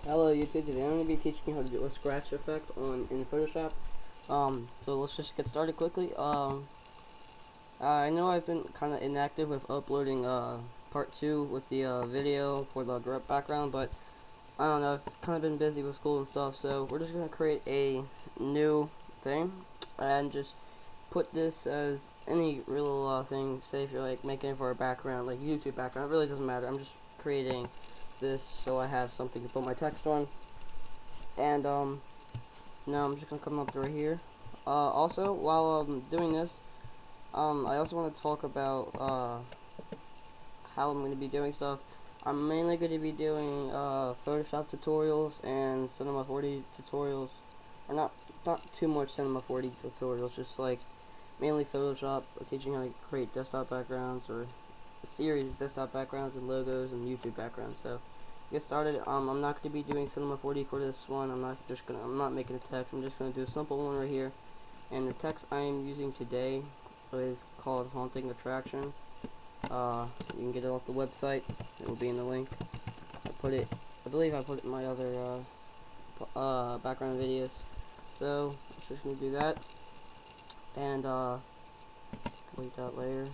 Hello YouTube, today I'm going to be teaching you how to do a scratch effect in Photoshop. So let's just get started quickly. I know I've been kind of inactive with uploading part 2 with the video for the direct background, but I don't know, I've kind of been busy with school and stuff, so we're just going to create a new thing and just put this as any real thing. Say if you're like making it for a background, like YouTube background, it really doesn't matter. I'm just creating this so I have something to put my text on. And now I'm just gonna come up right here. Also, while I'm doing this, I also want to talk about how I'm going to be doing stuff. I'm mainly going to be doing Photoshop tutorials and Cinema 4D tutorials, or not too much Cinema 4D tutorials, just like mainly Photoshop, teaching how to create desktop backgrounds or a series of desktop backgrounds and logos and YouTube backgrounds. So get started. I'm not going to be doing Cinema 4D for this one. I'm not making a text. I'm just going to do a simple one right here. And the text I am using today is called Haunting Attraction. You can get it off the website. It will be in the link. I believe I put it in my other background videos. So I'm just going to do that. And delete that layer.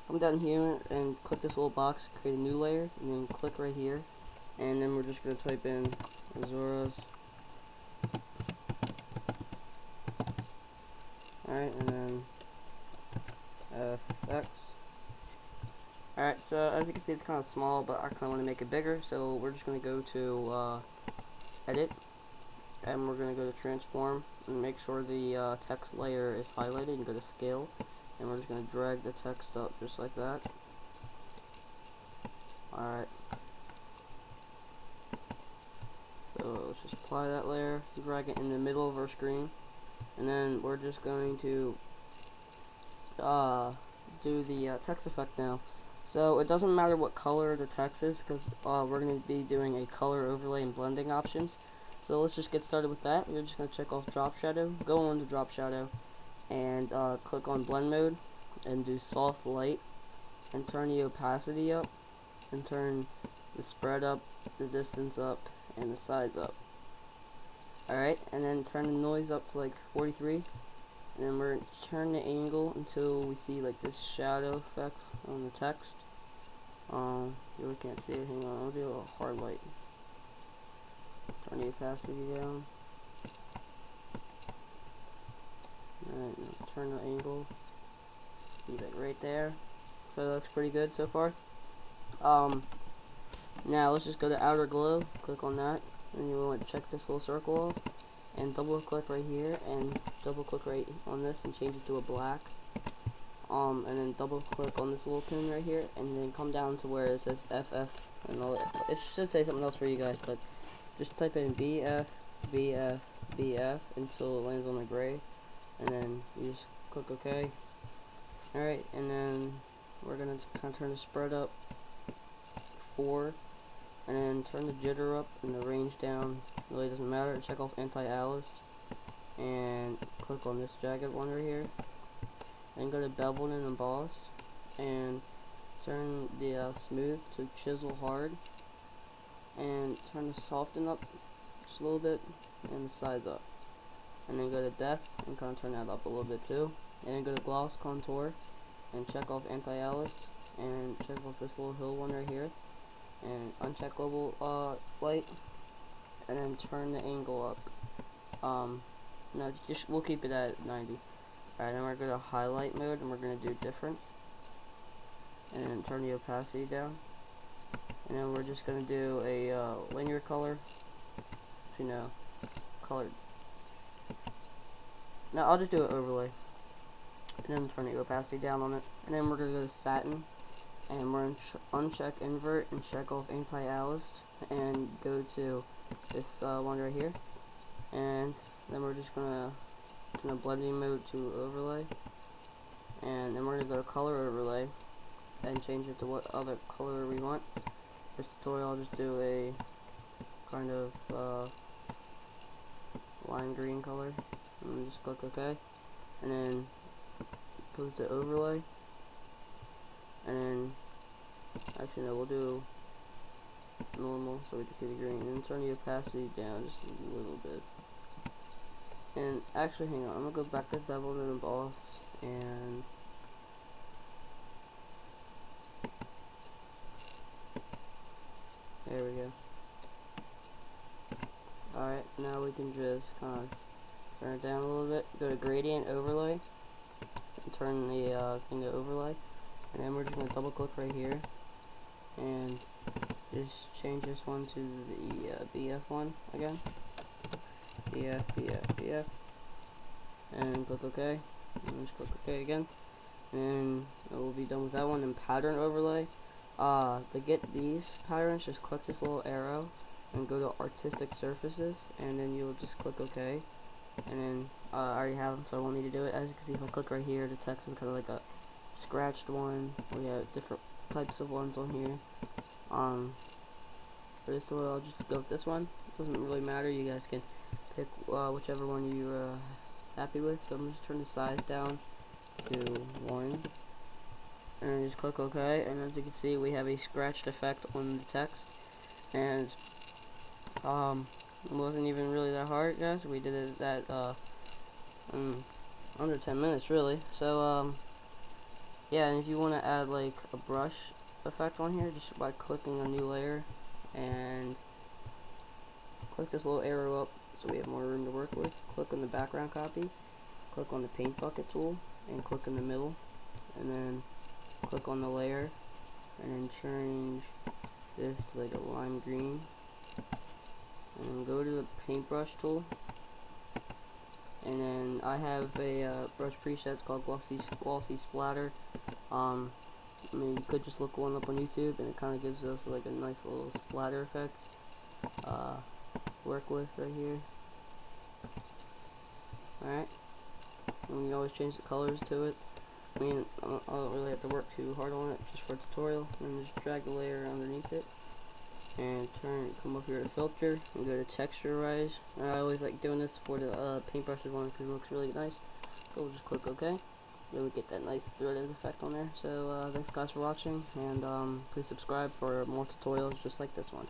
Come down here and click this little box, create a new layer, and then click right here. And then we're just going to type in Azuras. Alright, and then FX. Alright, so as you can see, it's kind of small, but I kind of want to make it bigger. So we're just going to go to Edit, and we're going to go to Transform, and make sure the text layer is highlighted, and go to Scale. And we're just going to drag the text up just like that. Alright. So let's just apply that layer, drag it in the middle of our screen, and then we're just going to do the text effect now. So it doesn't matter what color the text is, because we're going to be doing a color overlay and blending options. So let's just get started with that. We're just going to check off drop shadow, go on to drop shadow, and click on blend mode, and do soft light, and turn the opacity up, and turn the spread up, the distance up, and the size up. Alright, and then turn the noise up to like 43, and then we're going to turn the angle until we see like this shadow effect on the text. You really can't see it. Hang on, I'll do a hard light. Turn the opacity down. Alright, let's turn the angle. See that right there. So that looks pretty good so far. Now let's just go to outer glow. Click on that, and you want to check this little circle off, and double click right here, and double click right on this, and change it to a black. And then double click on this little pin right here, and then come down to where it says FF and all that. It should say something else for you guys, but just type in BF, BF, BF until it lands on the gray, and then you just click OK. Alright, and then we're gonna kind of turn the spread up 4, and then turn the jitter up and the range down. Really doesn't matter. Check off anti-aliased, and click on this jagged one right here. And go to bevel and emboss, and turn the smooth to chisel hard, and turn the soften up just a little bit, and the size up. And then go to depth and kind of turn that up a little bit too. And then go to gloss contour, and check off anti-aliased, and check off this little hill one right here, and uncheck global light, and then turn the angle up. No, we'll keep it at 90. Alright, then we're going to highlight mode, and we're going to do difference, and then turn the opacity down, and then we're just going to do a linear color, colored. No, I'll just do an overlay, and then turn the opacity down on it, and then we're going to go to satin, and we're going to uncheck invert and check off anti-aliased, and go to this one right here, and then we're just going to turn the blending mode to overlay, and then we're going to go to color overlay and change it to what other color we want. This tutorial I'll just do a kind of lime green color, and just click OK, and then go to overlay, and then actually no, we'll do normal so we can see the green, and turn the opacity down just a little bit. And actually, hang on, I'm gonna go back to beveled and embossed, and there we go. Alright, now we can just kind of turn it down a little bit, go to gradient overlay, and turn the thing to overlay, and then we're just going to double click right here, and just change this one to the BF one again, BF, and click OK, and just click OK again, and we'll be done with that one. And pattern overlay, to get these patterns, just click this little arrow, and go to artistic surfaces, and then you'll just click OK. And then I already have them, so I won't need to do it. As you can see, if I click right here, the text is kind of like a scratched one. We have different types of ones on here. For this one, I'll just go with this one. It doesn't really matter. You guys can pick whichever one you're happy with. So I'm just turn the size down to 1, and just click OK. And as you can see, we have a scratched effect on the text, and it wasn't even really that hard, guys. We did it at under 10 minutes, really. So yeah, and if you want to add like a brush effect on here, just by clicking a new layer and click this little arrow up so we have more room to work with. Click on the background copy, click on the paint bucket tool, and click in the middle, and then click on the layer, and then change this to like a lime green, and then go to the paintbrush tool, and then I have a brush preset called glossy splatter. I mean, you could just look one up on YouTube, and it kind of gives us like a nice little splatter effect work with right here. Alright, and you can always change the colors to it. I mean, I don't really have to work too hard on it, just for a tutorial. And just drag the layer underneath it, and come up here to filter, and go to texturize. And I always like doing this for the paintbrushes one because it looks really nice. So we'll just click OK. Then we get that nice threaded effect on there. So thanks guys for watching, and please subscribe for more tutorials just like this one.